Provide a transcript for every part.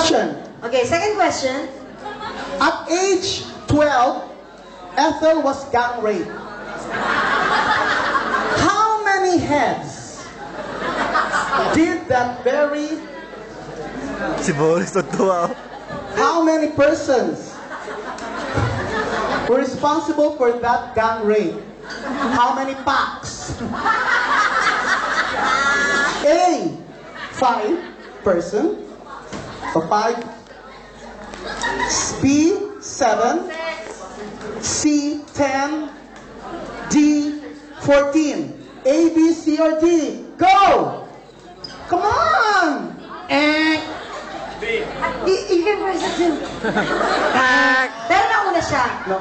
question. Okay, second question. At age 12, Ethel was gang raped. How many heads did that very... Si Boris, totoo. How many persons were responsible for that gang rape? How many packs? A, 5 person. So 5. B, 7. C, 10. D, 14. A, B, C, or D? Go! Come on! You can press it too. Pero nauna siya. No.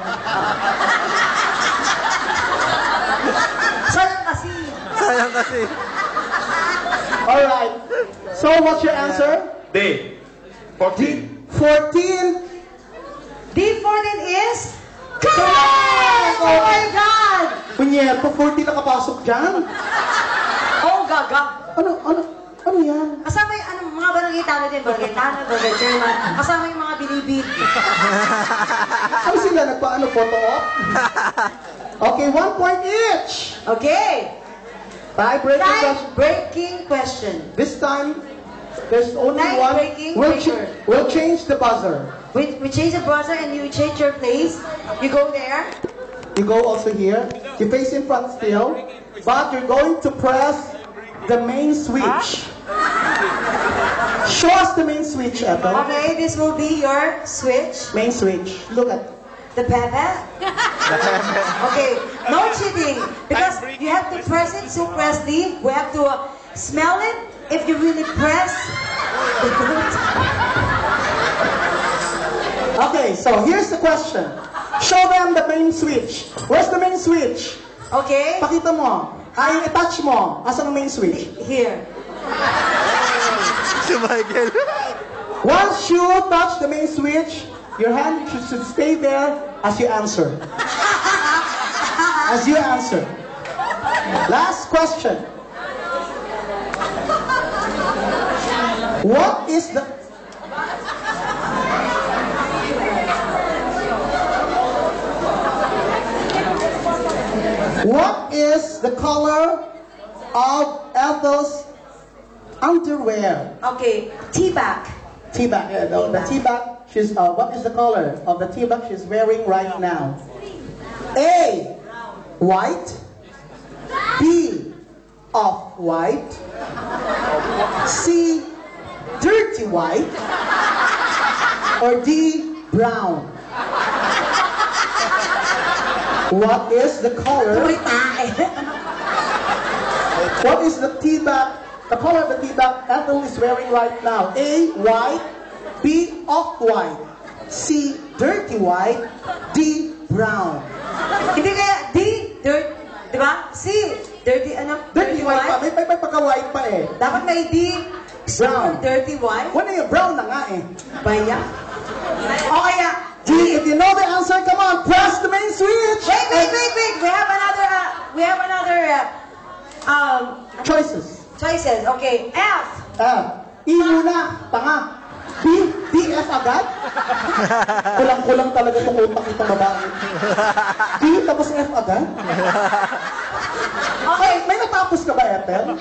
Sayang kasi. Sayang kasi. Alright. So what's your answer? D. 14. 14. D14 is correct! Oh my God! Punyet, pa 40 nakapasok dyan. Oh, gaga. Ano yan? Kasama yung mga barangay tano din, barangay chairman. Kasama yung mga bilibid. Ano sila, photo op? Okay, 1 point each. Okay. Tie-breaking question. This time, there's only one. Tie-breaking We'll change the buzzer. We change the buzzer and you change your place. You go there. You go also here. You face in front still. But you're going to press the main switch. Show us the main switch, Ethel. Okay, this will be your switch. Main switch. Look at the pepe. Okay, no cheating. Because you have to press it so precisely. We have to smell it if you really press the button. Okay, so here's the question. Show them the main switch. Where's the main switch? Okay. Pakita mo. Ay, i-touch mo. Asan ang main switch? Here. Si Michael. Once you touch the main switch, your hand should stay there as you answer. As you answer. Last question. What is the... What is the color of Ethel's underwear? Okay, tea bag. Tea bag. Yeah, the tea bag. She's. What is the color of the tea bag she's wearing right now? A, white. B, off-white. C, dirty white. Or D, brown. What is the color? What is the tea bag? The color of the tea bag Ethel is wearing right now? A, white. B, off-white. C, dirty white. D, brown. Hindi kaya D, dirt, di ba? C, dirty Dirty white pa. May pagka-white pa eh. Dapat may D, Brown. dirty white. Wala yung brown na nga eh. Baya. O kaya, D, if you know the answer, come on, press the main switch. Wait. We have another Choices. choices. Okay, F. E muna, tanga. B, F agad? Kulang-kulang talaga itong utak itong babae. D, tapos F agad? Okay, May natapos ka ba, Ethel?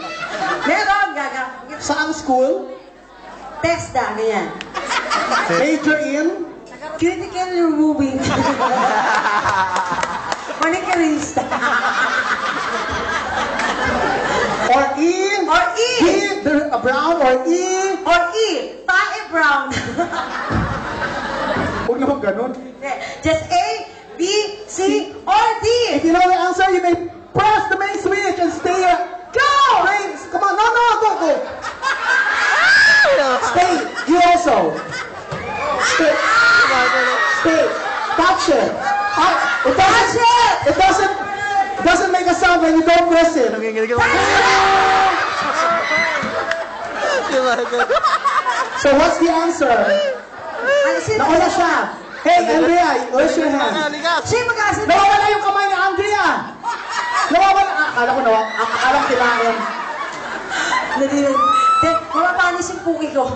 meron, gaga. Saan school? Testa, ganyan. Major in? Cuticle removing. Manicurista. Or E? Or E. D, brown or E? Or E, tae brown. Huwag naman ganun. Just A, B, C, or D. If you know the answer, you may press the main switch and stay here. Go! Come on, no, go. Stay. You also. Stay. Touch it. It doesn't make a sound when you don't press it. Nanginginig ako. Si Michael. So what's the answer? Nauna siya. Hey, Andrea, where's your hand? Siya mag-asin. Nawawala yung kamay ni Andrea. Nawawala. Akala ko kinain. Nawawala mapanis yung puki ko.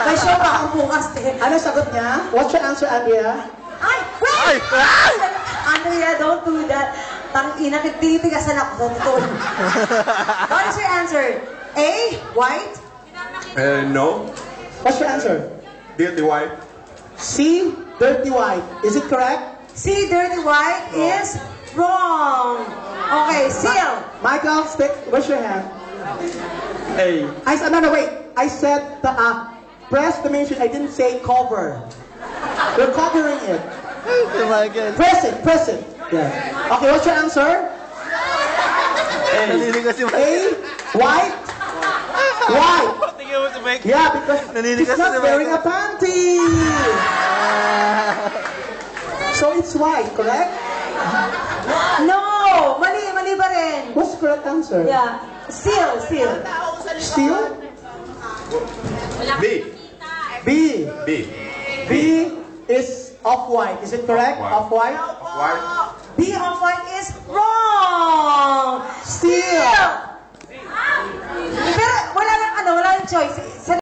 May show pa ako bukas eh. Ano sagot niya? What's your answer, Andrea? Ay! Wait! Andrea, don't do that. Tang-ina, titigasan ako sa totoo. What is your answer? A, white? No. What's your answer? Dirty white. C, dirty white. Is it correct? C, dirty white is wrong. Okay, seal. Michael, raise your hand. A. No, wait. I said the press the mention. I didn't say cover. You're covering it. Si Michael. Press it. Yeah. Okay, what's your answer? Naninigas si A, Michael. white. White. Tingnan mo si Michael. Yeah, because Naninigas he's not si wearing a Michael. panty. So it's white, correct? No! Mali pa rin. What's the correct answer? Yeah. Seal. Steel? B. B. B. B is off-white. Is it correct? Off-white. Off-white? White. B of white is wrong! Steel. Pero wala nang choice.